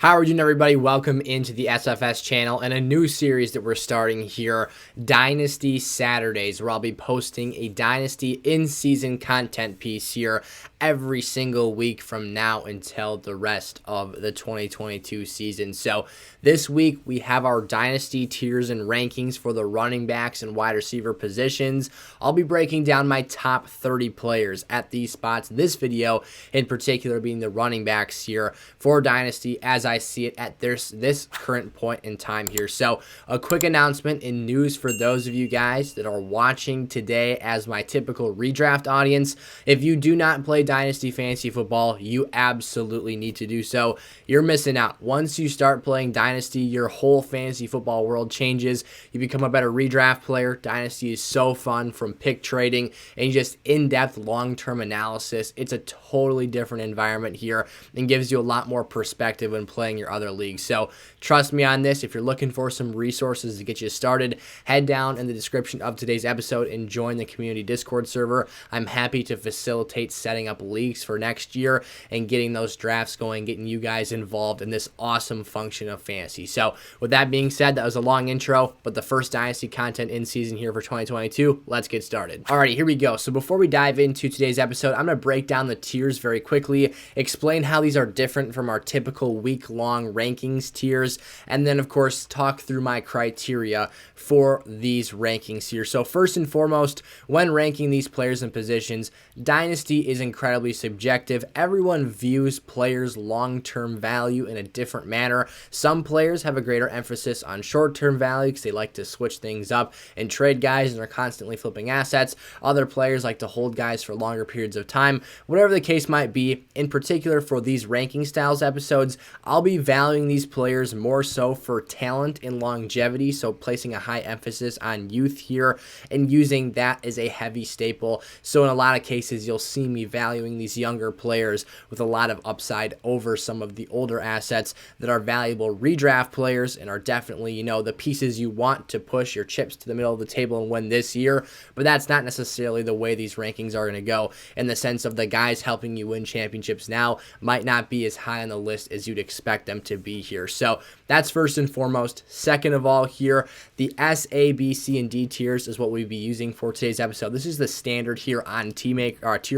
How are you doing, everybody? Welcome into the SFS channel and a new series that we're starting here, Dynasty Saturdays, where I'll be posting a Dynasty in-season content piece here every single week from now until the rest of the 2022 season. So this week we have our Dynasty tiers and rankings for the running backs and wide receiver positions. I'll be breaking down my top 30 players at these spots. This video in particular being the running backs here for Dynasty as I see it at this current point in time here. So a quick announcement in news for those of you guys that are watching today as my typical redraft audience. If you do not play Dynasty Fantasy Football, you absolutely need to do so. You're missing out. Once you start playing Dynasty, your whole fantasy football world changes. You become a better redraft player. Dynasty is so fun, from pick trading and just in-depth long-term analysis. It's a totally different environment here and gives you a lot more perspective when playing your other leagues. So trust me on this. If you're looking for some resources to get you started, head down in the description of today's episode and join the community Discord server. I'm happy to facilitate setting up leagues for next year and getting those drafts going, getting you guys involved in this awesome function of fantasy. So with that being said, that was a long intro, but the first Dynasty content in season here for 2022. Let's get started. Alrighty, here we go. So before we dive into today's episode, I'm going to break down the tiers very quickly, explain how these are different from our typical week-long rankings tiers, and then of course talk through my criteria for these rankings here. So first and foremost, when ranking these players and positions, Dynasty is incredibly subjective. Everyone views players' long-term value in a different manner. Some players have a greater emphasis on short-term value because they like to switch things up and trade guys and are constantly flipping assets. Other players like to hold guys for longer periods of time. Whatever the case might be, in particular for these ranking styles episodes, I'll be valuing these players more so for talent and longevity, so placing a high emphasis on youth here and using that as a heavy staple. So in a lot of cases, you'll see me valuing these younger players with a lot of upside over some of the older assets that are valuable redraft players and are definitely, the pieces you want to push your chips to the middle of the table and win this year. But that's not necessarily the way these rankings are going to go, in the sense of the guys helping you win championships now might not be as high on the list as you'd expect them to be here. So that's first and foremost. Second of all here, the S, A, B, C, and D tiers is what we'll be using for today's episode. This is the standard here on Tier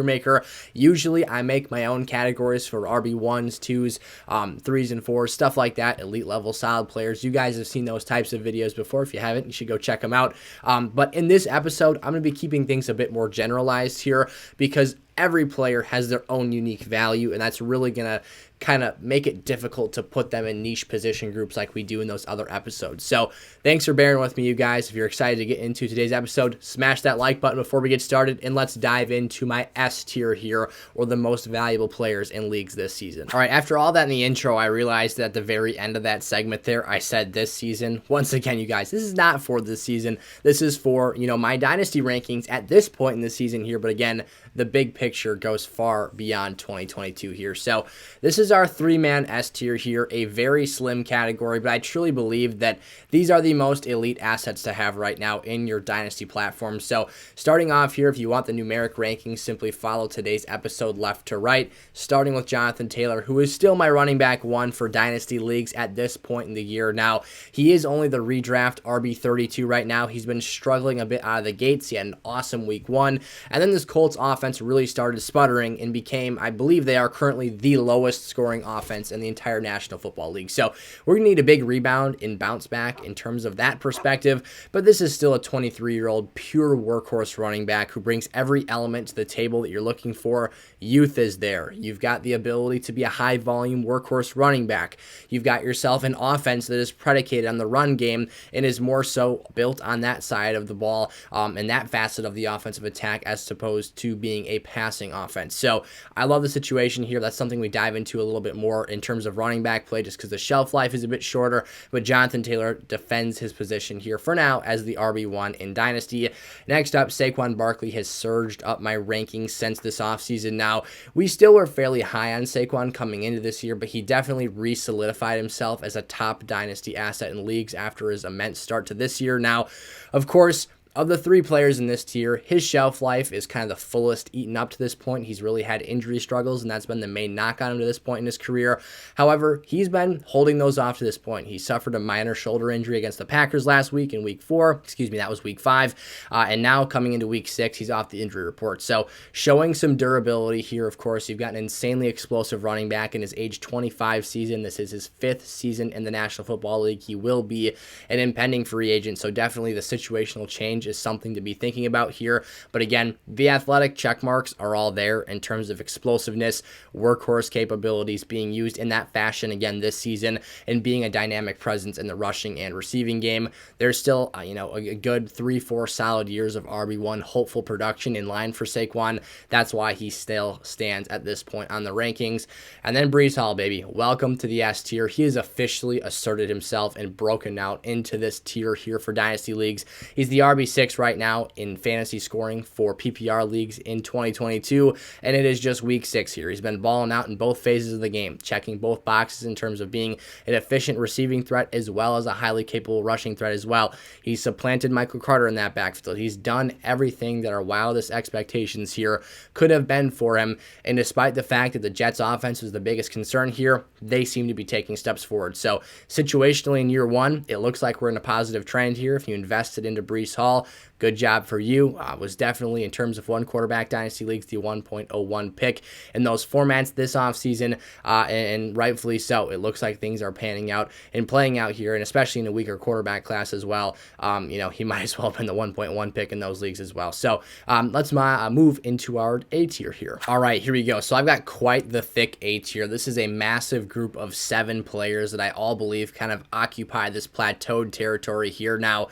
Maker. Usually I make my own categories for RB1s, 2s, 3s, and 4s, stuff like that, elite level solid players. You guys have seen those types of videos before. If you haven't, you should go check them out. But in this episode, I'm going to be keeping things a bit more generalized here because every player has their own unique value, and that's really going to kind of make it difficult to put them in niche position groups like we do in those other episodes. So thanks for bearing with me, you guys. If you're excited to get into today's episode, smash that like button before we get started, and let's dive into my S tier here, or the most valuable players in leagues this season. All right, after all that in the intro, I realized that at the very end of that segment there, I said this season. Once again, you guys, this is not for this season. This is for, my Dynasty rankings at this point in the season here, but again, the big picture goes far beyond 2022 here. So this is our three-man S tier here, a very slim category, but I truly believe that these are the most elite assets to have right now in your Dynasty platform. So starting off here, if you want the numeric rankings, simply follow today's episode left to right, starting with Jonathan Taylor, who is still my running back one for Dynasty leagues at this point in the year. Now, he is only the redraft RB32 right now. He's been struggling a bit out of the gates. He had an awesome week one, and then this Colts offense really started sputtering and became, I believe they are currently the lowest scoring offense in the entire National Football League. So we're going to need a big rebound and bounce back in terms of that perspective, but this is still a 23-year-old pure workhorse running back who brings every element to the table that you're looking for. Youth is there. You've got the ability to be a high-volume workhorse running back. You've got yourself an offense that is predicated on the run game and is more so built on that side of the ball and that facet of the offensive attack as opposed to being a passing offense. So I love the situation here. That's something we dive into a little bit more in terms of running back play, just because the shelf life is a bit shorter, but Jonathan Taylor defends his position here for now as the RB1 in Dynasty. Next up, Saquon Barkley has surged up my rankings since this offseason. Now, we still were fairly high on Saquon coming into this year, but he definitely re-solidified himself as a top Dynasty asset in leagues after his immense start to this year. Now, of course, of the three players in this tier, his shelf life is kind of the fullest eaten up to this point. He's really had injury struggles, and that's been the main knock on him to this point in his career. However, he's been holding those off to this point. He suffered a minor shoulder injury against the Packers last week in week 4. Excuse me, that was week 5. And now coming into week 6, he's off the injury report. So showing some durability here, of course. You've got an insanely explosive running back in his age 25 season. This is his 5th season in the National Football League. He will be an impending free agent, so definitely the situational change is something to be thinking about here. But again, the athletic check marks are all there in terms of explosiveness, workhorse capabilities, being used in that fashion again this season, and being a dynamic presence in the rushing and receiving game. There's still a good 3-4 solid years of RB1 hopeful production in line for Saquon. That's why he still stands at this point on the rankings. And then Breece Hall, baby, welcome to the S tier. He has officially asserted himself and broken out into this tier here for Dynasty leagues. He's the RB6 right now in fantasy scoring for PPR leagues in 2022, and it is just week 6 here. He's been balling out in both phases of the game, checking both boxes in terms of being an efficient receiving threat as well as a highly capable rushing threat as well. He's supplanted Michael Carter in that backfield. He's done everything that our wildest expectations here could have been for him, and despite the fact that the Jets offense was the biggest concern here, they seem to be taking steps forward. So situationally in year 1, it looks like we're in a positive trend here. If you invested into Breece Hall, good job for you. Was definitely, in terms of one quarterback dynasty leagues, the 1.01 pick in those formats this offseason, and rightfully so. It looks like things are panning out and playing out here, and especially in a weaker quarterback class as well. He might as well have been the 1.1 pick in those leagues as well. So let's move into our A tier here. All right, here we go. So I've got quite the thick A tier. This is a massive group of 7 players that I all believe kind of occupy this plateaued territory here. Now,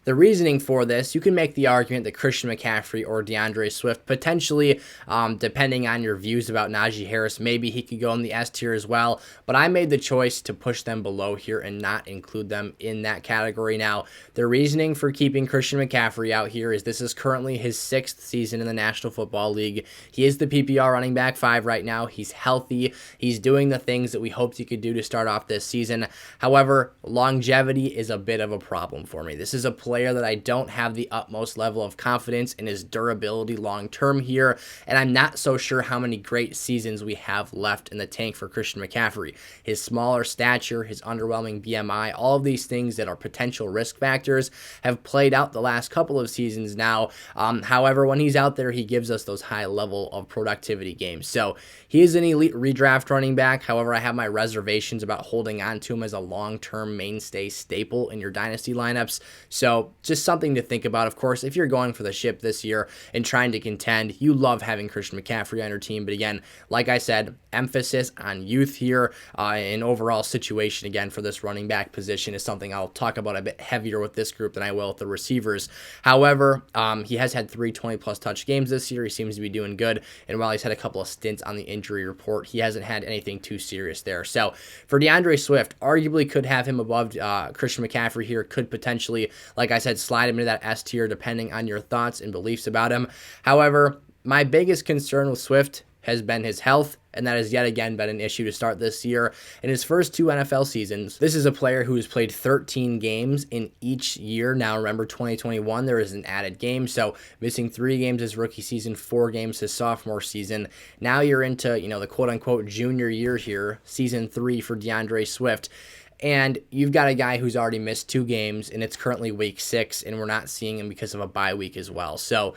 the reasoning for this, you can make the argument that Christian McCaffrey or DeAndre Swift, potentially, depending on your views about Najee Harris, maybe he could go in the S tier as well, but I made the choice to push them below here and not include them in that category. Now, the reasoning for keeping Christian McCaffrey out here is this is currently his 6th season in the National Football League. He is the PPR running back 5 right now. He's healthy. He's doing the things that we hoped he could do to start off this season. However, longevity is a bit of a problem for me. This is a player that I don't have the utmost level of confidence in his durability long term here, and I'm not so sure how many great seasons we have left in the tank for Christian McCaffrey. His smaller stature, his underwhelming BMI, all of these things that are potential risk factors have played out the last couple of seasons now. However, when he's out there, he gives us those high level of productivity games. So he is an elite redraft running back. However, I have my reservations about holding on to him as a long-term mainstay staple in your dynasty lineups. So just something to think about. Of course, if you're going for the ship this year and trying to contend, you love having Christian McCaffrey on your team. But again, like I said, emphasis on youth here, and overall situation again for this running back position is something I'll talk about a bit heavier with this group than I will with the receivers. However, he has had 3 20-plus touch games this year. He seems to be doing good. And while he's had a couple of stints on the injury report, he hasn't had anything too serious there. So for DeAndre Swift, arguably could have him above Christian McCaffrey here, could potentially, like I said, slide him into that S tier depending on your thoughts and beliefs about him. However, my biggest concern with Swift has been his health, and that has yet again been an issue to start this year. In his first 2 NFL seasons, this is a player who has played 13 games in each year. Now, remember, 2021, there is an added game, so missing 3 games his rookie season, 4 games his sophomore season. Now you're into, the quote-unquote junior year here, season 3 for DeAndre Swift. And you've got a guy who's already missed 2 games, and it's currently week 6, and we're not seeing him because of a bye week as well. So,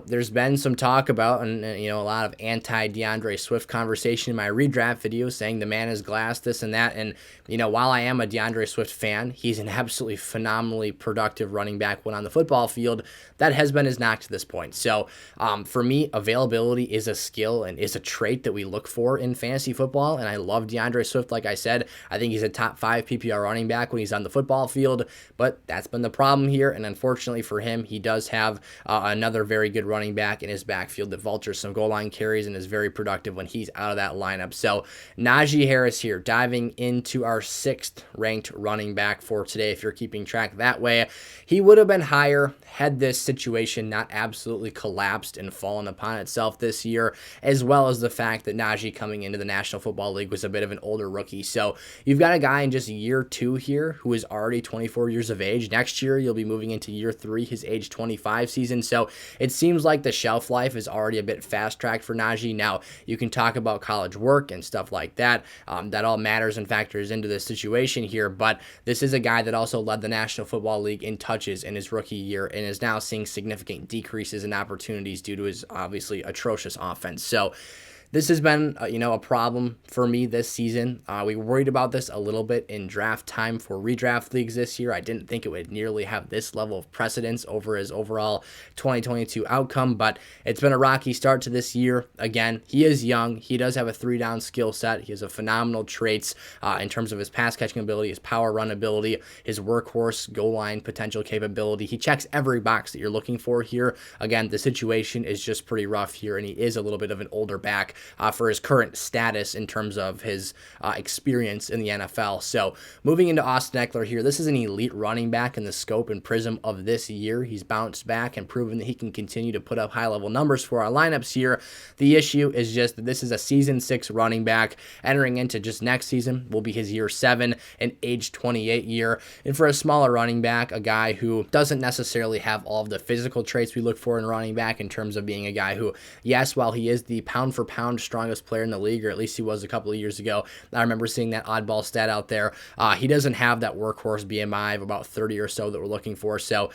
there's been some talk about, and a lot of anti-DeAndre Swift conversation in my redraft video saying the man is glass, this and that. And, while I am a DeAndre Swift fan, he's an absolutely phenomenally productive running back when on the football field. That has been his knock to this point. So, for me, availability is a skill and is a trait that we look for in fantasy football. And I love DeAndre Swift. Like I said, I think he's a top 5 PPR running back when he's on the football field. But that's been the problem here. And unfortunately for him, he does have another very very good running back in his backfield that vultures some goal line carries and is very productive when he's out of that lineup. So Najee Harris here, diving into our 6th ranked running back for today. If you're keeping track that way, he would have been higher had this situation not absolutely collapsed and fallen upon itself this year, as well as the fact that Najee coming into the National Football League was a bit of an older rookie. So you've got a guy in just year 2 here who is already 24 years of age. Next year, you'll be moving into year 3, his age 25 season. So it seems like the shelf life is already a bit fast-tracked for Najee. Now, you can talk about college work and stuff like that. That all matters and factors into this situation here, but this is a guy that also led the National Football League in touches in his rookie year and is now seeing significant decreases in opportunities due to his obviously atrocious offense. So this has been, a problem for me this season. We worried about this a little bit in draft time for redraft leagues this year. I didn't think it would nearly have this level of precedence over his overall 2022 outcome, but it's been a rocky start to this year. Again, he is young. He does have a 3-down skill set. He has a phenomenal traits in terms of his pass catching ability, his power run ability, his workhorse goal line potential capability. He checks every box that you're looking for here. Again, the situation is just pretty rough here, and he is a little bit of an older back for his current status in terms of his experience in the NFL. So moving into Austin Eckler here, this is an elite running back in the scope and prism of this year. He's bounced back and proven that he can continue to put up high-level numbers for our lineups here. The issue is just that this is a season 6 running back entering into just next season will be his year 7 and age 28 year. And for a smaller running back, a guy who doesn't necessarily have all of the physical traits we look for in running back in terms of being a guy who, yes, while he is the pound-for-pound strongest player in the league, or at least he was a couple of years ago. I remember seeing that oddball stat out there. He doesn't have that workhorse BMI of about 30 or so that we're looking for. So,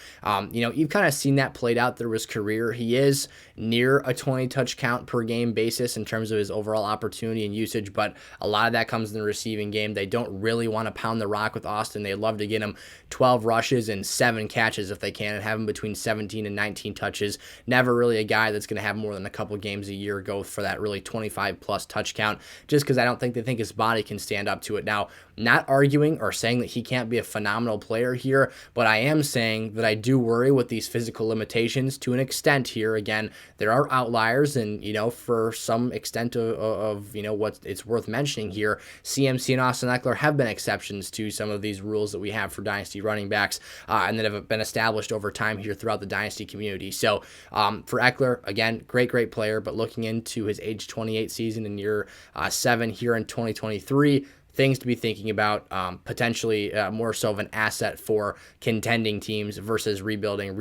you've kind of seen that played out through his career. He is near a 20 touch count per game basis in terms of his overall opportunity and usage, but a lot of that comes in the receiving game. They don't really want to pound the rock with Austin. They'd love to get him 12 rushes and 7 catches if they can and have him between 17 and 19 touches. Never really a guy that's going to have more than a couple games a year go for that really 25 plus touch count, just because I don't think they think his body can stand up to it. Now, not arguing or saying that he can't be a phenomenal player here, but I am saying that I do worry with these physical limitations to an extent here. Again, there are outliers, and for some extent of what it's worth mentioning here, CMC and Austin Eckler have been exceptions to some of these rules that we have for dynasty running backs and that have been established over time here throughout the dynasty community. So for Eckler, again, great player, but looking into his age 28 season in year 7 here in 2023, things to be thinking about, potentially more so of an asset for contending teams versus rebuilding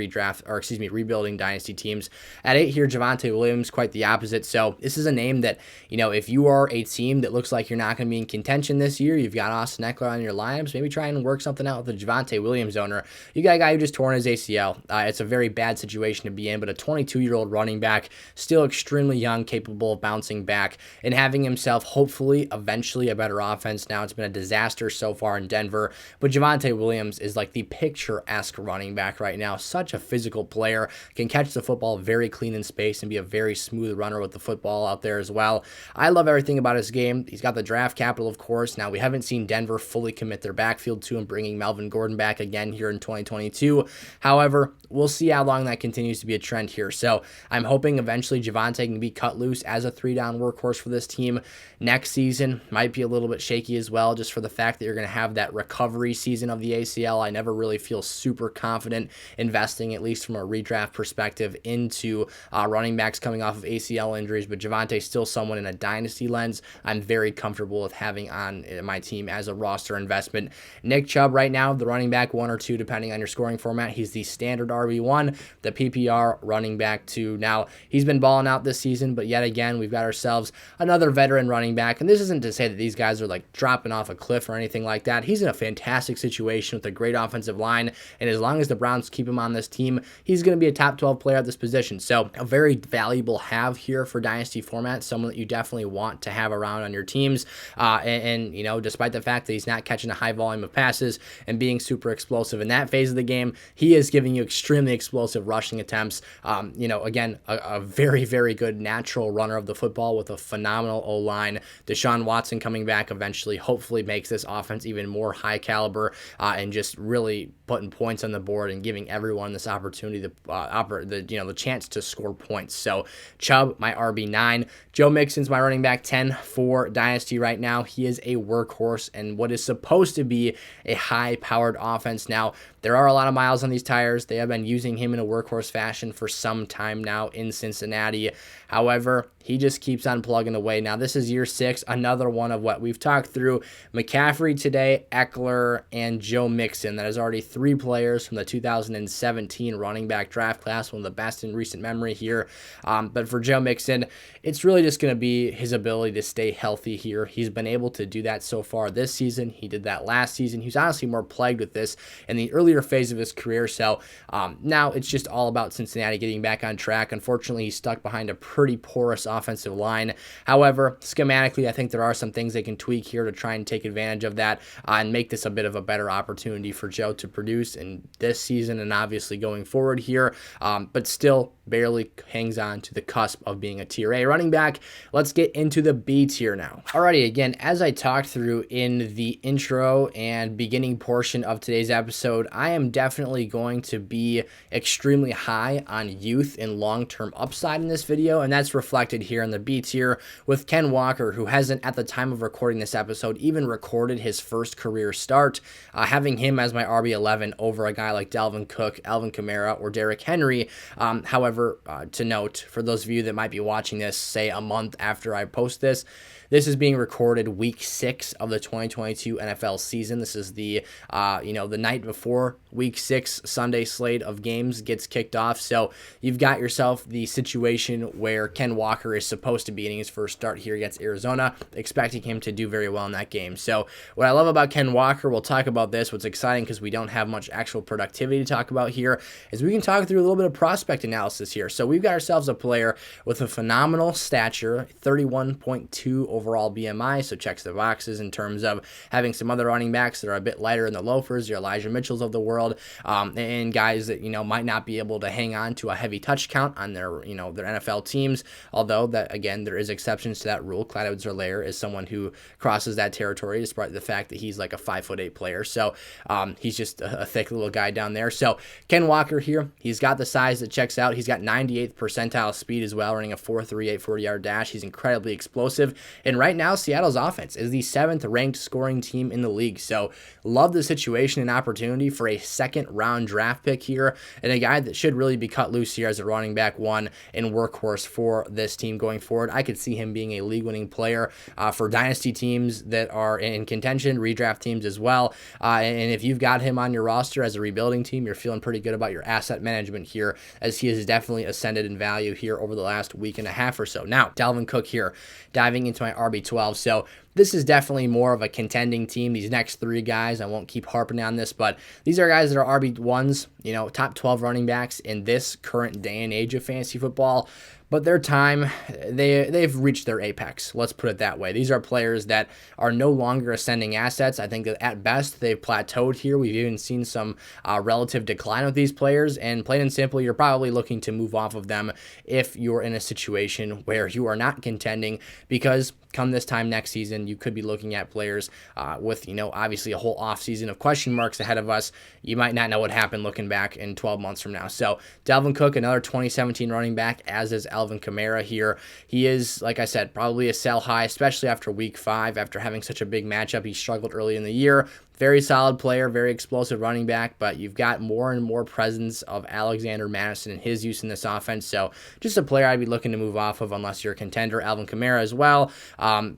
dynasty teams. At 8 here, Javonte Williams, quite the opposite. So this is a name that, if you are a team that looks like you're not going to be in contention this year, you've got Austin Eckler on your lineups, maybe try and work something out with the Javonte Williams owner. You got a guy who just torn his ACL. It's a very bad situation to be in, but a 22-year-old running back, still extremely young, capable of bouncing back and having himself hopefully eventually a better offense. Now, it's been a disaster so far in Denver, but Javonte Williams is like the picturesque running back right now. Such a physical player, can catch the football very clean in space and be a very smooth runner with the football out there as well. I love everything about his game. He's got the draft capital, of course. Now, we haven't seen Denver fully commit their backfield to him, bringing Melvin Gordon back again here in 2022. However, we'll see how long that continues to be a trend here. So I'm hoping eventually Javonte can be cut loose as a 3-down workhorse for this team next season. Might be a little bit shaky as well, just for the fact that you're going to have that recovery season of the ACL. I never really feel super confident investing, at least from a redraft perspective, into running backs coming off of ACL injuries, but Javonte's still someone in a dynasty lens I'm very comfortable with having on my team as a roster investment. Nick Chubb right now, the running back 1 or 2, depending on your scoring format. He's the standard RB1, the PPR running back 2. Now, he's been balling out this season, but yet again, we've got ourselves another veteran running back, and this isn't to say that these guys are like dropping off a cliff or anything like that. He's in a fantastic situation with a great offensive line, and as long as the Browns keep him on this team, he's going to be a top 12 player at this position. So a very valuable have here for dynasty format, someone that you definitely want to have around on your teams. And despite the fact that he's not catching a high volume of passes and being super explosive in that phase of the game, he is giving you extremely explosive rushing attempts. Again, a very, very good natural runner of the football with a phenomenal O-line. Deshaun Watson coming back eventually essentially hopefully makes this offense even more high caliber and just really putting points on the board and giving everyone this opportunity the chance to score points. So Chubb, my RB9. Joe Mixon's my running back 10 for Dynasty right now. He is a workhorse and what is supposed to be a high-powered offense. Now, there are a lot of miles on these tires. They have been using him in a workhorse fashion for some time now in Cincinnati. However, he just keeps on plugging away. Now, this is year 6, another one of what we've talked through. McCaffrey today, Eckler, and Joe Mixon. That is already 3 players from the 2017 running back draft class, one of the best in recent memory here. But for Joe Mixon, it's really just going to be his ability to stay healthy here. He's been able to do that so far this season. He did that last season. He was honestly more plagued with this in the earlier phase of his career. So now it's just all about Cincinnati getting back on track. Unfortunately, he's stuck behind a pretty porous offensive line. However, schematically, I think there are some things they can tweak here to try and take advantage of that and make this a bit of a better opportunity for Joe to produce in this season and obviously going forward here, but still barely hangs on to the cusp of being a tier A running back. Let's get into the B tier now. Alrighty, again, as I talked through in the intro and beginning portion of today's episode, I am definitely going to be extremely high on youth and long-term upside in this video, and that's reflected here in the B tier with Ken Walker, who hasn't, at the time of recording this episode, even recorded his first career start. Having him as my RB11 over a guy like Dalvin Cook, Alvin Kamara, or Derrick Henry. However, to note, for those of you that might be watching this, say a month after I post this, this is being recorded week 6 of the 2022 NFL season. This is the night before week 6 Sunday slate of games gets kicked off. So you've got yourself the situation where Ken Walker is supposed to be getting his first start here against Arizona, expecting him to do very well in that game. So what I love about Ken Walker, we'll talk about this. What's exciting, because we don't have much actual productivity to talk about here, is we can talk through a little bit of prospect analysis here. So we've got ourselves a player with a phenomenal stature, 31.2 overall BMI, so checks the boxes in terms of having some other running backs that are a bit lighter in the loafers, your Elijah Mitchells of the world, and guys that might not be able to hang on to a heavy touch count on their their NFL teams. Although that, again, there is exceptions to that rule. Clyde Edwards-Helaire is someone who crosses that territory, despite the fact that he's like a 5'8" player. So he's just a thick little guy down there. So Ken Walker here, he's got the size that checks out. He's got 98th percentile speed as well, running a 4.38 40-yard dash. He's incredibly explosive. And right now, Seattle's offense is the 7th ranked scoring team in the league. So love the situation and opportunity for a second-round draft pick here, and a guy that should really be cut loose here as a running back 1 and workhorse for this team going forward. I could see him being a league-winning player for dynasty teams that are in contention, redraft teams as well. And if you've got him on your roster as a rebuilding team, you're feeling pretty good about your asset management here, as he has definitely ascended in value here over the last week and a half or so. Now, Dalvin Cook here, diving into my RB12. So this is definitely more of a contending team. These next 3 guys, I won't keep harping on this, but these are guys that are RB1s, top 12 running backs in this current day and age of fantasy football. But their time, they've reached their apex. Let's put it that way. These are players that are no longer ascending assets. I think that at best, they've plateaued here. We've even seen some relative decline with these players. And plain and simple, you're probably looking to move off of them if you're in a situation where you are not contending, because come this time next season, you could be looking at players with, obviously a whole offseason of question marks ahead of us. You might not know what happened looking back in 12 months from now. So Dalvin Cook, another 2017 running back, as is Alvin Kamara here. He is, like I said, probably a sell high, especially after week 5, after having such a big matchup. He struggled early in the year. Very solid player, very explosive running back, but you've got more and more presence of Alexander Mattison and his use in this offense. So just a player I'd be looking to move off of unless you're a contender. Alvin Kamara as well.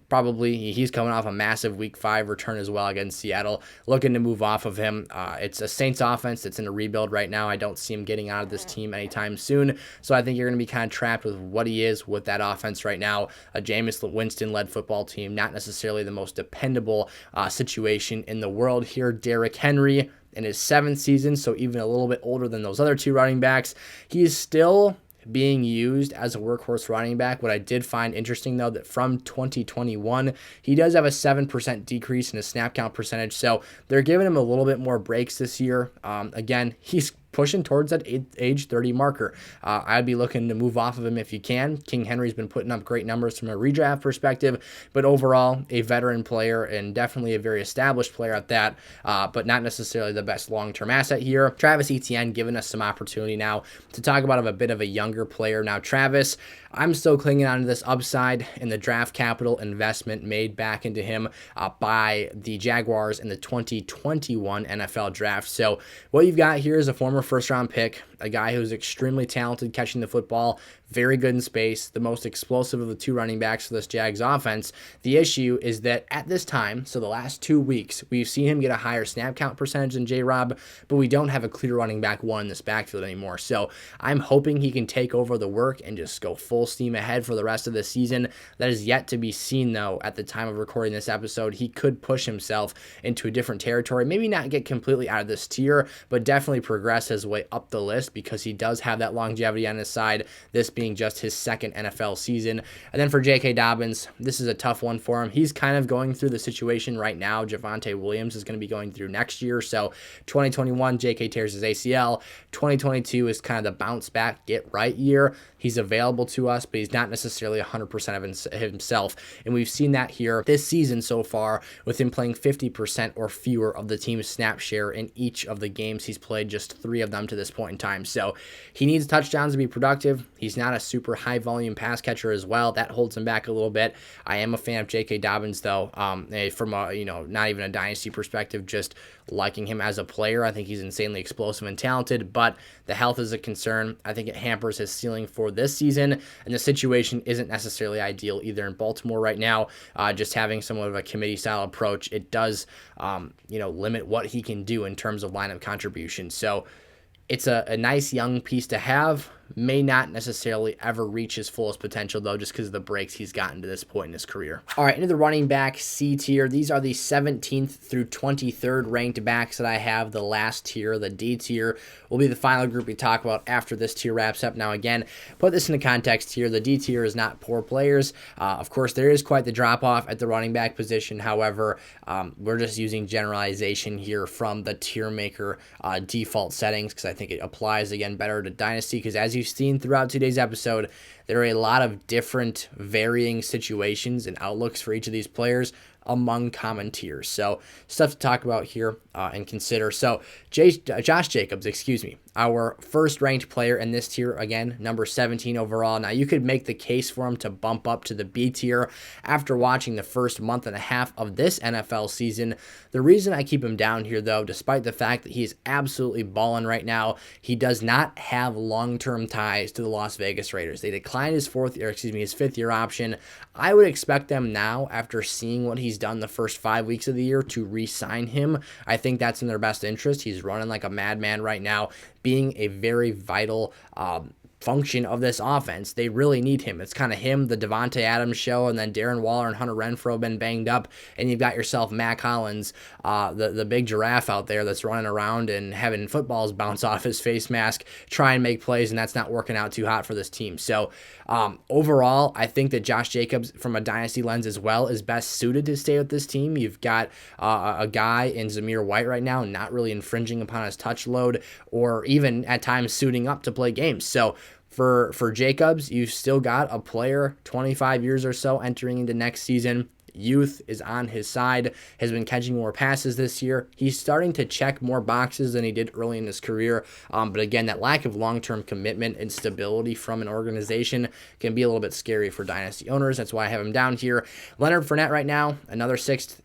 Probably he's coming off a massive week 5 return as well against Seattle. Looking to move off of him. It's a Saints offense that's in a rebuild right now. I don't see him getting out of this team anytime soon. So I think you're going to be kind of trapped with what he is with that offense right now. A Jameis Winston-led football team, not necessarily the most dependable situation in the world here. Derrick Henry in his 7th season, so even a little bit older than those other 2 running backs. He is still being used as a workhorse running back. What I did find interesting, though, that from 2021, he does have a 7% decrease in his snap count percentage, so they're giving him a little bit more breaks this year. Again, he's pushing towards that age 30 marker. I'd be looking to move off of him if you can. King Henry's been putting up great numbers from a redraft perspective, but overall, a veteran player and definitely a very established player at that, but not necessarily the best long-term asset here. Travis Etienne giving us some opportunity now to talk about a bit of a younger player. Now, Travis, I'm still clinging on to this upside in the draft capital investment made back into him by the Jaguars in the 2021 NFL draft. So what you've got here is a former first-round pick, a guy who's extremely talented catching the football, very good in space, the most explosive of the two running backs for this Jags offense. The issue is that at this time, so the last 2 weeks, we've seen him get a higher snap count percentage than J-Rob, but we don't have a clear running back one in this backfield anymore. So I'm hoping he can take over the work and just go full steam ahead for the rest of the season. That is yet to be seen, though, at the time of recording this episode. He could push himself into a different territory, maybe not get completely out of this tier, but definitely progress his way up the list because he does have that longevity on his side, this being just his second NFL season. And then for J.K. Dobbins, this is a tough one for him. He's kind of going through the situation right now Javonte Williams is going to be going through next year. So 2021, J.K. tears his ACL. 2022 is kind of the bounce back, get right year. He's available to us, but he's not necessarily 100% of himself. And we've seen that here this season so far with him playing 50% or fewer of the team's snap share in each of the games he's played, just 3 of them to this point in time. So he needs touchdowns to be productive. He's not a super high volume pass catcher as well. That holds him back a little bit. I am a fan of J.K. Dobbins though, from a, not even a dynasty perspective, just liking him as a player. I think he's insanely explosive and talented, but the health is a concern. I think it hampers his ceiling for this season, and the situation isn't necessarily ideal either in Baltimore right now. Just having somewhat of a committee style approach, it does, limit what he can do in terms of lineup contribution. So it's a nice young piece to have. May not necessarily ever reach his fullest potential, though, just because of the breaks he's gotten to this point in his career. All right, into the running back C tier. These are the 17th through 23rd ranked backs that I have. The last tier, the D tier, will be the final group we talk about after this tier wraps up. Now, again, put this into context here. The D tier is not poor players. Of course, there is quite the drop-off at the running back position. However, we're just using generalization here from the tier maker default settings because I think it applies, again, better to Dynasty because as you've seen throughout today's episode, there are a lot of different varying situations and outlooks for each of these players among common tiers. So stuff to talk about here and consider. So Josh Jacobs, our first ranked player in this tier, again, number 17 overall. Now you could make the case for him to bump up to the B tier after watching the first month and a half of this NFL season. The reason I keep him down here, though, despite the fact that he's absolutely balling right now, he does not have long-term ties to the Las Vegas Raiders. They declined his fifth year option. I would expect them now, after seeing what he's done the first 5 weeks of the year, to re-sign him. I think that's in their best interest. He's running like a madman right now, being a very vital function of this offense. They really need him. It's kind of him, the Devontae Adams show, and then Darren Waller and Hunter Renfrow have been banged up, and you've got yourself Mac Hollins, the big giraffe out there that's running around and having footballs bounce off his face mask, try and make plays, and that's not working out too hot for this team. So overall, I think that Josh Jacobs, from a dynasty lens as well, is best suited to stay with this team. You've got a guy in Zamir White right now, not really infringing upon his touch load, or even at times suiting up to play games. So for Jacobs, you've still got a player 25 years or so entering into next season. Youth is on his side, has been catching more passes this year. He's starting to check more boxes than he did early in his career. But again, that lack of long-term commitment and stability from an organization can be a little bit scary for dynasty owners. That's why I have him down here. Leonard Fournette right now, another sixth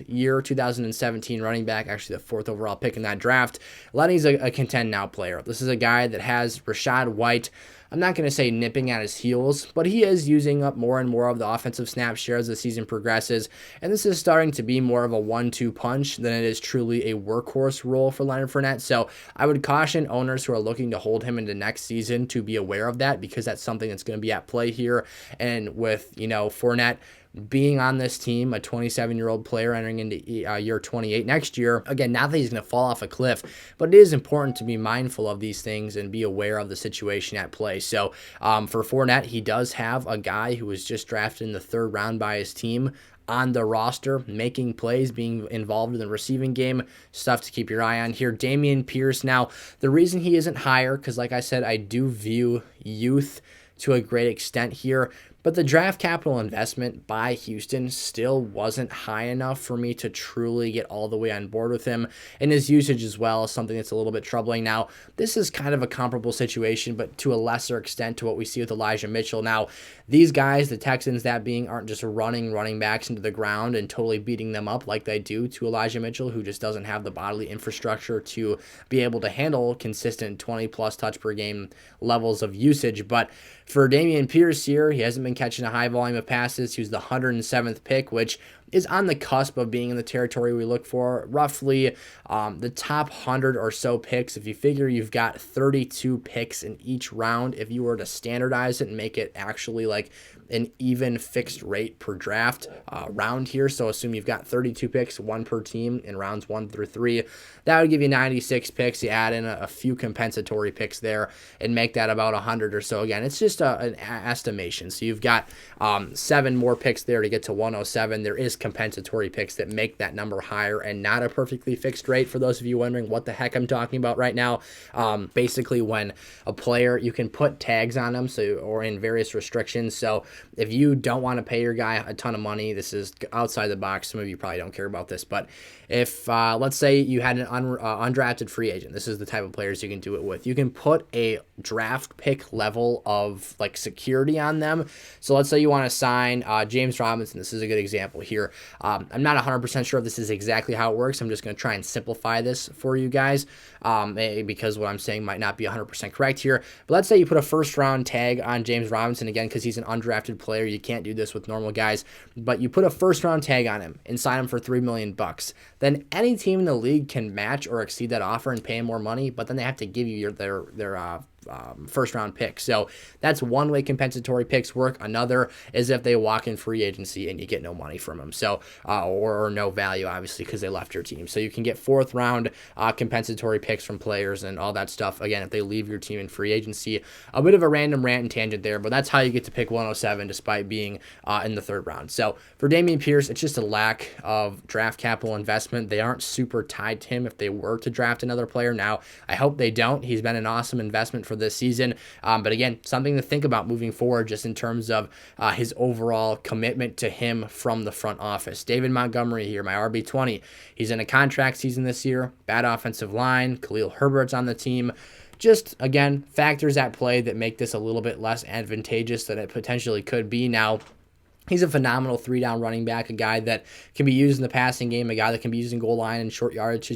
year, 2017 running back, actually the 4th overall pick in that draft. Lenny's a contend now player. This is a guy that has Rashad White, I'm not going to say nipping at his heels, but he is using up more and more of the offensive snap share as the season progresses, and this is starting to be more of a 1-2 punch than it is truly a workhorse role for Leonard Fournette. So I would caution owners who are looking to hold him into next season to be aware of that, because that's something that's going to be at play here. And with, Fournette being on this team, a 27-year-old player entering into year 28 next year, again, not that he's going to fall off a cliff, but it is important to be mindful of these things and be aware of the situation at play. So for Fournette, he does have a guy who was just drafted in the 3rd round by his team on the roster, making plays, being involved in the receiving game. Stuff to keep your eye on here. Dameon Pierce. Now, the reason he isn't higher, because like I said, I do view youth to a great extent here, but the draft capital investment by Houston still wasn't high enough for me to truly get all the way on board with him. And his usage as well is something that's a little bit troubling. Now, this is kind of a comparable situation, but to a lesser extent to what we see with Elijah Mitchell. Now, these guys, the Texans that being, aren't just running backs into the ground and totally beating them up like they do to Elijah Mitchell, who just doesn't have the bodily infrastructure to be able to handle consistent 20-plus touch per game levels of usage. But for Dameon Pierce here, he hasn't been catching a high volume of passes. He was the 107th pick, which is on the cusp of being in the territory we look for. Roughly the top 100 or so picks. If you figure you've got 32 picks in each round, if you were to standardize it and make it actually like an even fixed rate per draft round here, so assume you've got 32 picks, one per team in rounds 1 through 3, that would give you 96 picks. You add in a few compensatory picks there and make that about 100 or so. Again, it's just an estimation. So you've got 7 more picks there to get to 107. There is compensatory picks that make that number higher and not a perfectly fixed rate. For those of you wondering what the heck I'm talking about right now, basically when a player, you can put tags on them, so or in various restrictions. So if you don't want to pay your guy a ton of money, this is outside the box. Some of you probably don't care about this, but if let's say you had an undrafted free agent, this is the type of players you can do it with. You can put a draft pick level of like security on them. So let's say you want to sign James Robinson. This is a good example here. I'm not 100% sure if this is exactly how it works. I'm just going to try and simplify this for you guys because what I'm saying might not be 100% correct here. But let's say you put a first round tag on James Robinson, again, because he's an undrafted player. You can't do this with normal guys, but you put a first round tag on him and sign him for $3 million. Then any team in the league can match or exceed that offer and pay him more money, but then they have to give you their first round pick. So that's one way compensatory picks work. Another is if they walk in free agency and you get no money from them, so or no value, obviously, because they left your team. So you can get fourth round compensatory picks from players and all that stuff, again, if they leave your team in free agency. A bit of a random rant and tangent there, but that's how you get to pick 107 despite being in the third round. So for Dameon Pierce, it's just a lack of draft capital investment. They aren't super tied to him if they were to draft another player. Now, I hope they don't. He's been an awesome investment for this season. But again, something to think about moving forward just in terms of his overall commitment to him from the front office. David Montgomery here, my RB20. He's in a contract season this year. Bad offensive line. Khalil Herbert's on the team. Just, again, factors at play that make this a little bit less advantageous than it potentially could be. Now, he's a phenomenal 3-down running back, a guy that can be used in the passing game, a guy that can be used in goal line and short yardage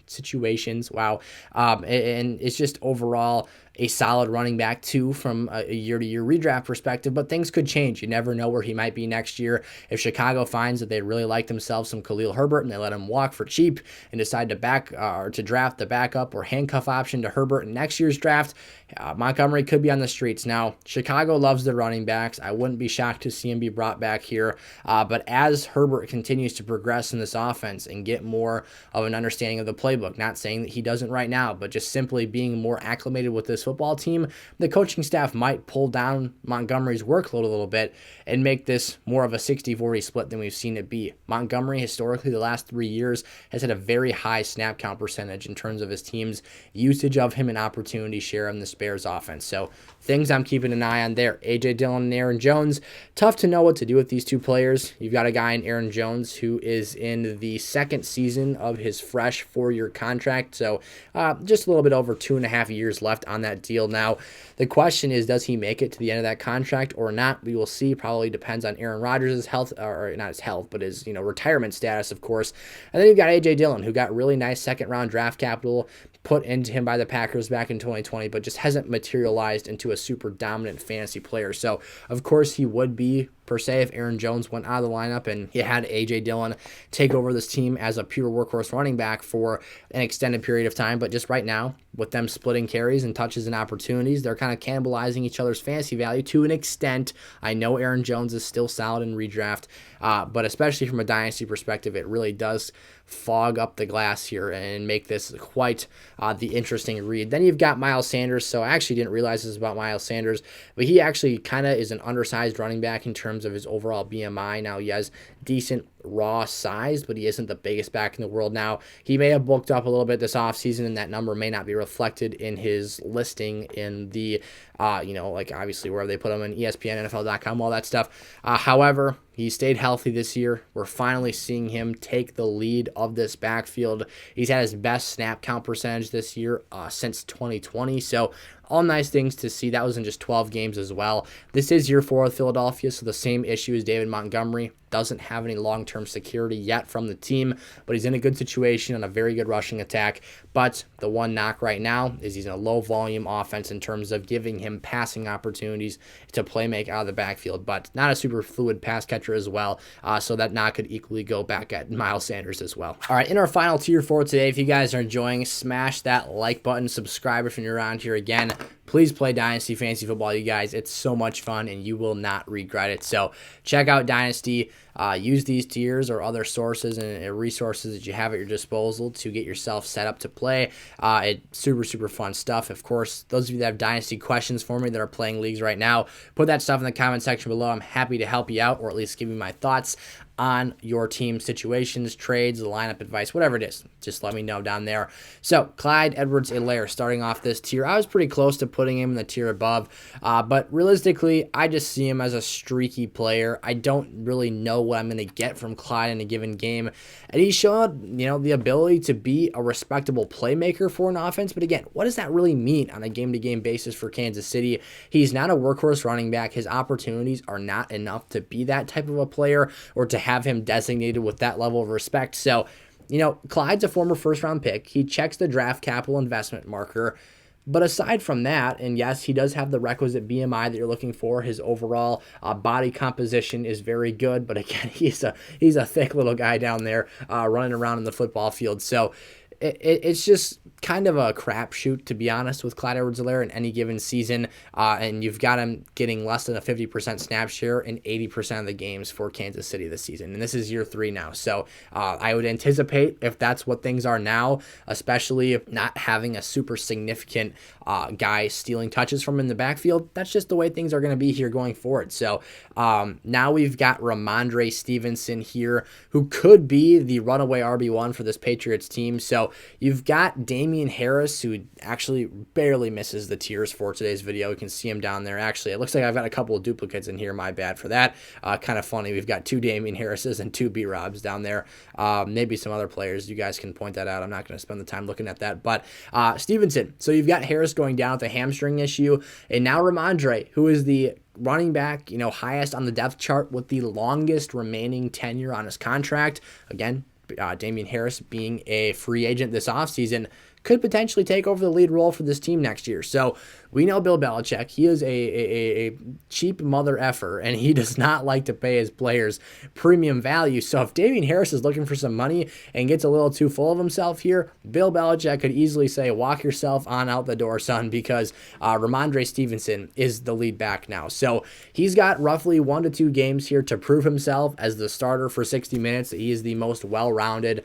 situations. Wow. And it's just overall a solid running back too from a year-to-year redraft perspective, but things could change. You never know where he might be next year. If Chicago finds that they really like themselves some Khalil Herbert and they let him walk for cheap and decide to draft the backup or handcuff option to Herbert in next year's draft, Montgomery could be on the streets. Now, Chicago loves their running backs. I wouldn't be shocked to see him be brought back here, but as Herbert continues to progress in this offense and get more of an understanding of the playbook, not saying that he doesn't right now, but just simply being more acclimated with this football team, the coaching staff might pull down Montgomery's workload a little bit and make this more of a 60-40 split than we've seen it be. Montgomery, historically, the last 3 years, has had a very high snap count percentage in terms of his team's usage of him and opportunity share in the Bears offense. So things I'm keeping an eye on there. A.J. Dillon and Aaron Jones. Tough to know what to do with these two players. You've got a guy in Aaron Jones who is in the second season of his fresh 4-year contract. So just a little bit over 2.5 years left on that deal. Now, the question is, does he make it to the end of that contract or not? We will see. Probably depends on Aaron Rodgers' health, or not his health, but his retirement status, of course. And then you've got A.J. Dillon, who got really nice second-round draft capital put into him by the Packers back in 2020, but just hasn't materialized into a super dominant fantasy player. So, of course, he would be, per se, if Aaron Jones went out of the lineup and you had A.J. Dillon take over this team as a pure workhorse running back for an extended period of time. But just right now, with them splitting carries and touches and opportunities, they're kind of cannibalizing each other's fantasy value to an extent. I know Aaron Jones is still solid in redraft, but especially from a dynasty perspective, it really does fog up the glass here and make this quite the interesting read. Then you've got Miles Sanders. So I actually didn't realize this about Miles Sanders, but he actually kind of is an undersized running back in terms of his overall BMI. Now he has decent raw size, but he isn't the biggest back in the world. Now he may have bulked up a little bit this offseason, and that number may not be reflected in his listing in the like obviously wherever they put him in ESPN, NFL.com, all that stuff. However, he stayed healthy this year. We're finally seeing him take the lead of this backfield. He's had his best snap count percentage this year since 2020. So all nice things to see. That was in just 12 games as well. This is year 4 with Philadelphia, so the same issue as David Montgomery. Doesn't have any long-term security yet from the team, but he's in a good situation on a very good rushing attack. But the one knock right now is he's in a low-volume offense in terms of giving him passing opportunities to playmake out of the backfield, but not a super fluid pass catcher as well, so that knock could equally go back at Miles Sanders as well. All right, in our final tier for today, if you guys are enjoying, smash that like button, subscribe if you're around here again. Please play Dynasty Fantasy Football, you guys. It's so much fun, and you will not regret it. So check out Dynasty. Use these tiers or other sources and resources that you have at your disposal to get yourself set up to play. It's super, super fun stuff. Of course, those of you that have Dynasty questions for me that are playing leagues right now, put that stuff in the comment section below. I'm happy to help you out, or at least give you my thoughts on your team situations, trades, lineup advice, whatever it is. Just let me know down there. So Clyde Edwards-Helaire starting off this tier. I was pretty close to putting him in the tier above, but realistically, I just see him as a streaky player. I don't really know what I'm going to get from Clyde in a given game, and he's shown, the ability to be a respectable playmaker for an offense. But again, what does that really mean on a game-to-game basis for Kansas City? He's not a workhorse running back. His opportunities are not enough to be that type of a player or to have him designated with that level of respect. So, Clyde's a former first-round pick. He checks the draft capital investment marker. But aside from that, and yes, he does have the requisite BMI that you're looking for. His overall body composition is very good. But again, he's a thick little guy down there running around in the football field. So it's just kind of a crapshoot, to be honest, with Clyde Edwards-Helaire in any given season. And you've got him getting less than a 50% snap share in 80% of the games for Kansas City this season. And this is year 3 now. So I would anticipate, if that's what things are now, especially not having a super significant guy stealing touches from in the backfield, that's just the way things are going to be here going forward. So now we've got Ramondre Stevenson here, who could be the runaway RB1 for this Patriots team. So you've got Damian Harris, who actually barely misses the tiers for today's video. You can see him down there. Actually, it looks like I've got a couple of duplicates in here. My bad for that. Kind of funny. We've got 2 Damian Harrises and 2 B-Robs down there. Maybe some other players. You guys can point that out. I'm not going to spend the time looking at that. But Stevenson. So you've got Harris going down with a hamstring issue. And now Ramondre, who is the running back, highest on the depth chart with the longest remaining tenure on his contract. Again, Damian Harris being a free agent this offseason, could potentially take over the lead role for this team next year. So we know Bill Belichick. He is a cheap mother effer, and he does not like to pay his players premium value. So if Damian Harris is looking for some money and gets a little too full of himself here, Bill Belichick could easily say, walk yourself on out the door, son, because Ramondre Stevenson is the lead back now. So he's got roughly 1 to 2 games here to prove himself as the starter for 60 minutes. He is the most well-rounded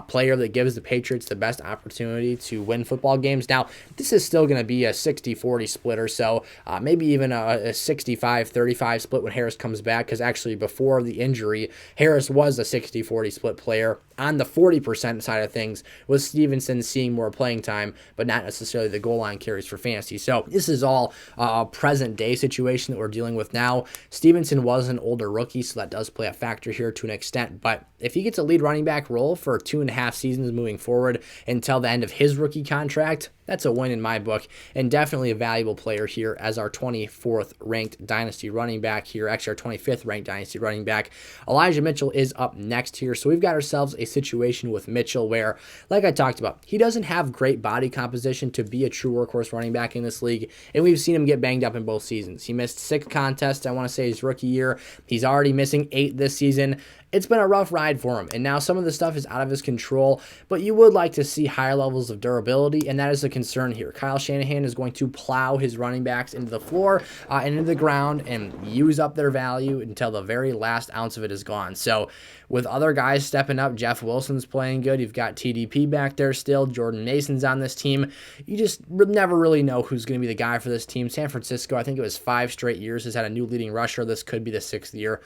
player that gives the Patriots the best opportunity to win football games. Now, this is still going to be a 60-40 split or so, maybe even a 65-35 split when Harris comes back, because actually before the injury, Harris was a 60-40 split player. On the 40% side of things, with Stevenson seeing more playing time, but not necessarily the goal line carries for fantasy. So this is all a present day situation that we're dealing with now. Stevenson was an older rookie, so that does play a factor here to an extent. But if he gets a lead running back role for 2.5 seasons moving forward until the end of his rookie contract, that's a win in my book, and definitely a valuable player here as our 24th ranked Dynasty running back here, actually our 25th ranked Dynasty running back. Elijah Mitchell is up next here, so we've got ourselves a situation with Mitchell where, like I talked about, he doesn't have great body composition to be a true workhorse running back in this league, and we've seen him get banged up in both seasons. He missed 6 contests, I want to say, his rookie year. He's already missing 8 this season. It's been a rough ride for him, and now some of the stuff is out of his control, but you would like to see higher levels of durability, and that is a concern here. Kyle Shanahan is going to plow his running backs into the floor and into the ground and use up their value until the very last ounce of it is gone. So with other guys stepping up, Jeff Wilson's playing good. You've got TDP back there still. Jordan Mason's on this team. You just never really know who's going to be the guy for this team. San Francisco, I think it was 5 straight years, has had a new leading rusher. This could be the 6th year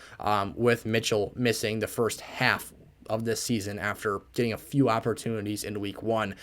with Mitchell missing the first half of this season after getting a few opportunities in week 1.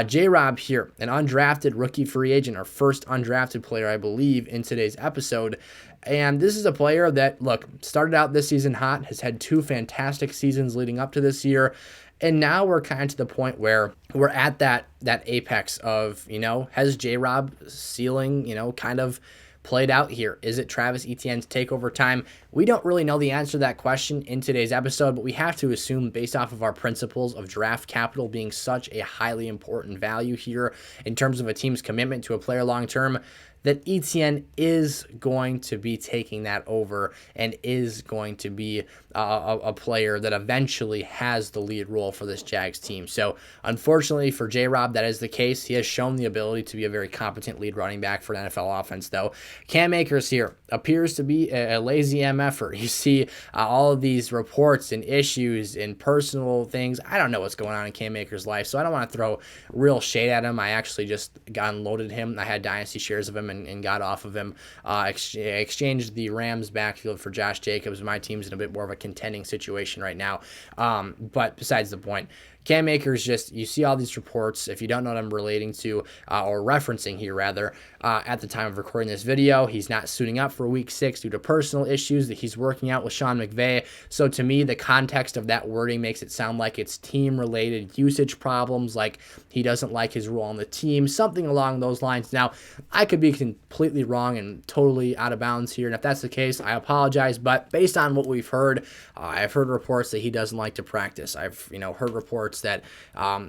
J-Rob here, an undrafted rookie free agent, our first undrafted player, I believe, in today's episode. And this is a player that, look, started out this season hot, has had 2 fantastic seasons leading up to this year. And now we're kind of to the point where we're at that apex of, has J-Rob's ceiling, kind of played out here? Is it Travis Etienne's takeover time? We don't really know the answer to that question in today's episode, but we have to assume, based off of our principles of draft capital being such a highly important value here in terms of a team's commitment to a player long-term, that Etienne is going to be taking that over and is going to be a player that eventually has the lead role for this Jags team. So unfortunately for J-Rob, that is the case. He has shown the ability to be a very competent lead running back for an NFL offense, though. Cam Akers here appears to be a lazy MFer. You see all of these reports and issues and personal things. I don't know what's going on in Cam Akers' life, so I don't want to throw real shade at him. I actually just unloaded him. I had Dynasty shares of him and got off of him. Exchanged the Rams backfield for Josh Jacobs. My team's in a bit more of a contending situation right now. But besides the point, Cam Akers, just, you see all these reports. If you don't know what I'm relating to or referencing here, rather, at the time of recording this video, he's not suiting up for week 6 due to personal issues that he's working out with Sean McVay. So to me, the context of that wording makes it sound like it's team-related usage problems, like he doesn't like his role on the team, something along those lines. Now, I could be completely wrong and totally out of bounds here, and if that's the case, I apologize. But based on what we've heard, I've heard reports that he doesn't like to practice. I've heard reports that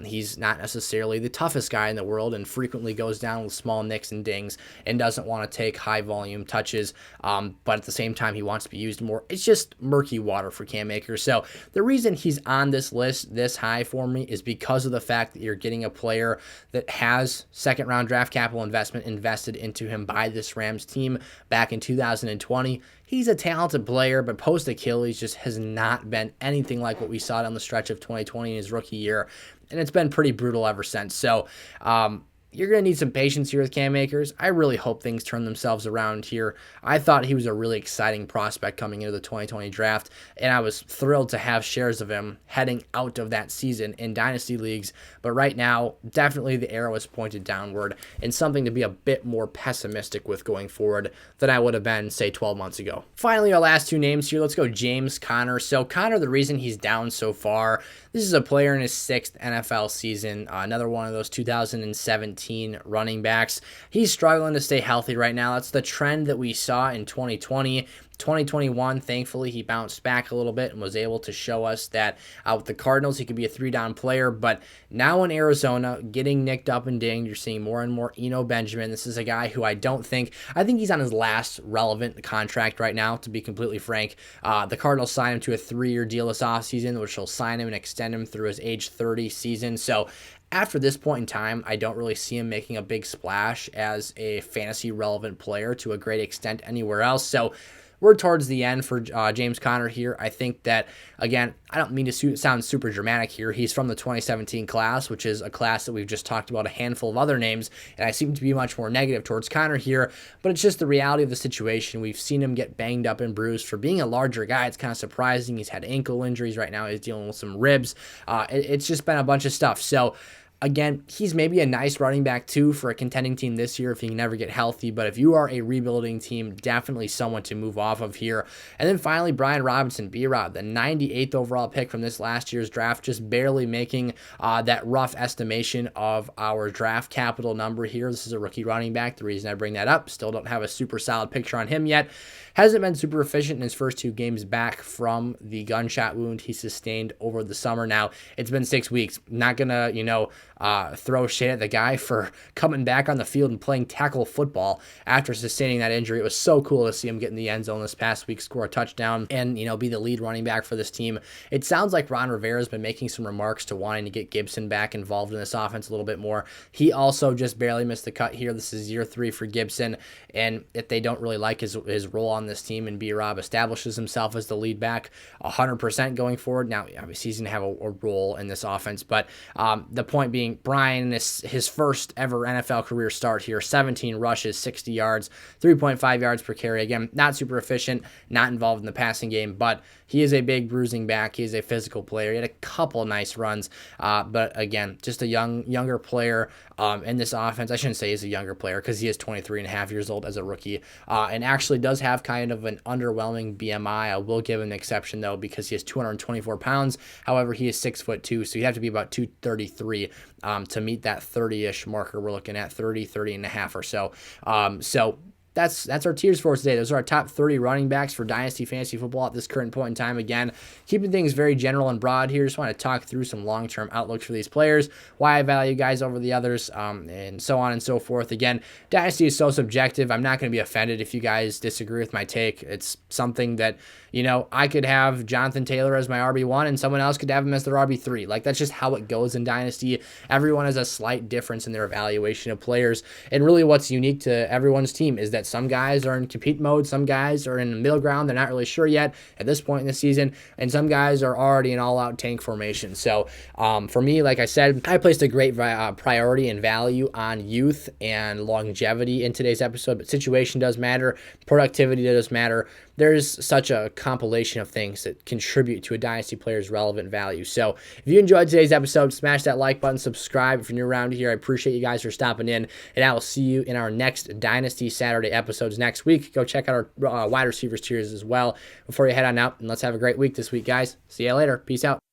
he's not necessarily the toughest guy in the world and frequently goes down with small nicks and dings and doesn't want to take high volume touches, but at the same time he wants to be used more. It's just murky water for Cam Akers. So the reason he's on this list this high for me is because of the fact that you're getting a player that has second round draft capital investment invested into him by this Rams team back in 2020. He's a talented player, but post-Achilles just has not been anything like what we saw down the stretch of 2020 in his rookie year, and it's been pretty brutal ever since. So you're going to need some patience here with Cam Akers. I really hope things turn themselves around here. I thought he was a really exciting prospect coming into the 2020 draft, and I was thrilled to have shares of him heading out of that season in Dynasty leagues. But right now, definitely the arrow is pointed downward, and something to be a bit more pessimistic with going forward than I would have been, say, 12 months ago. Finally, our last 2 names here. Let's go James Conner. So Conner, the reason he's down so far, this is a player in his 6th NFL season, another one of those 2017 running backs. He's struggling to stay healthy right now. That's the trend that we saw in 2020. 2021, thankfully, he bounced back a little bit and was able to show us that with the Cardinals, he could be a 3-down player. But now in Arizona, getting nicked up and dinged, you're seeing more and more Eno Benjamin. This is a guy who I think he's on his last relevant contract right now, to be completely frank. The Cardinals signed him to a 3-year deal this offseason, which will sign him and extend him through his age 30 season. So after this point in time, I don't really see him making a big splash as a fantasy relevant player to a great extent anywhere else. So we're towards the end for James Conner here. I think that, again, I don't mean to sound super dramatic here. He's from the 2017 class, which is a class that we've just talked about a handful of other names, and I seem to be much more negative towards Conner here, but it's just the reality of the situation. We've seen him get banged up and bruised. For being a larger guy, it's kind of surprising. He's had ankle injuries right now. He's dealing with some ribs. It's just been a bunch of stuff. So again, he's maybe a nice running back too for a contending team this year if he can never get healthy. But if you are a rebuilding team, definitely someone to move off of here. And then finally, Brian Robinson, B-Rob, the 98th overall pick from this last year's draft, just barely making that rough estimation of our draft capital number here. This is a rookie running back. The reason I bring that up, still don't have a super solid picture on him yet. Hasn't been super efficient in his first 2 games back from the gunshot wound he sustained over the summer. Now, it's been 6 weeks. Not going to, throw shade at the guy for coming back on the field and playing tackle football after sustaining that injury. It was so cool to see him get in the end zone this past week, score a touchdown, and be the lead running back for this team. It sounds like Ron Rivera has been making some remarks to wanting to get Gibson back involved in this offense a little bit more. He also just barely missed the cut here. This is year 3 for Gibson, and if they don't really like his role on this team, and B-Rob establishes himself as the lead back 100% going forward. Now, obviously, he's going to have a role in this offense, but the point being, Brian, his first ever NFL career start here, 17 rushes, 60 yards, 3.5 yards per carry. Again, not super efficient, not involved in the passing game, but he is a big bruising back. He is a physical player. He had a couple nice runs, but again, just a younger player in this offense. I shouldn't say he's a younger player because he is 23 and a half years old as a rookie, and actually does have kind of an underwhelming BMI. I will give him an exception, though, because he is 224 pounds. However, he is 6'2", so you have to be about 233 to meet that 30-ish marker. We're looking at 30 and a half or so. That's our tiers for today. Those are our top 30 running backs for Dynasty Fantasy Football at this current point in time. Again, keeping things very general and broad here. Just want to talk through some long-term outlooks for these players, why I value guys over the others, and so on and so forth. Again, Dynasty is so subjective. I'm not going to be offended if you guys disagree with my take. It's something that, I could have Jonathan Taylor as my RB1 and someone else could have him as their RB3. Like, that's just how it goes in Dynasty. Everyone has a slight difference in their evaluation of players. And really what's unique to everyone's team is that some guys are in compete mode, some guys are in the middle ground, they're not really sure yet at this point in the season, and some guys are already in all-out tank formation. So for me, like I said, I placed a great priority and value on youth and longevity in today's episode, but situation does matter, productivity does matter. There's such a compilation of things that contribute to a Dynasty player's relevant value. So if you enjoyed today's episode, smash that like button, subscribe if you're new around here. I appreciate you guys for stopping in, and I will see you in our next Dynasty Saturday episodes next week. Go check out our wide receivers tiers as well before you head on out, and let's have a great week this week, guys. See you later. Peace out.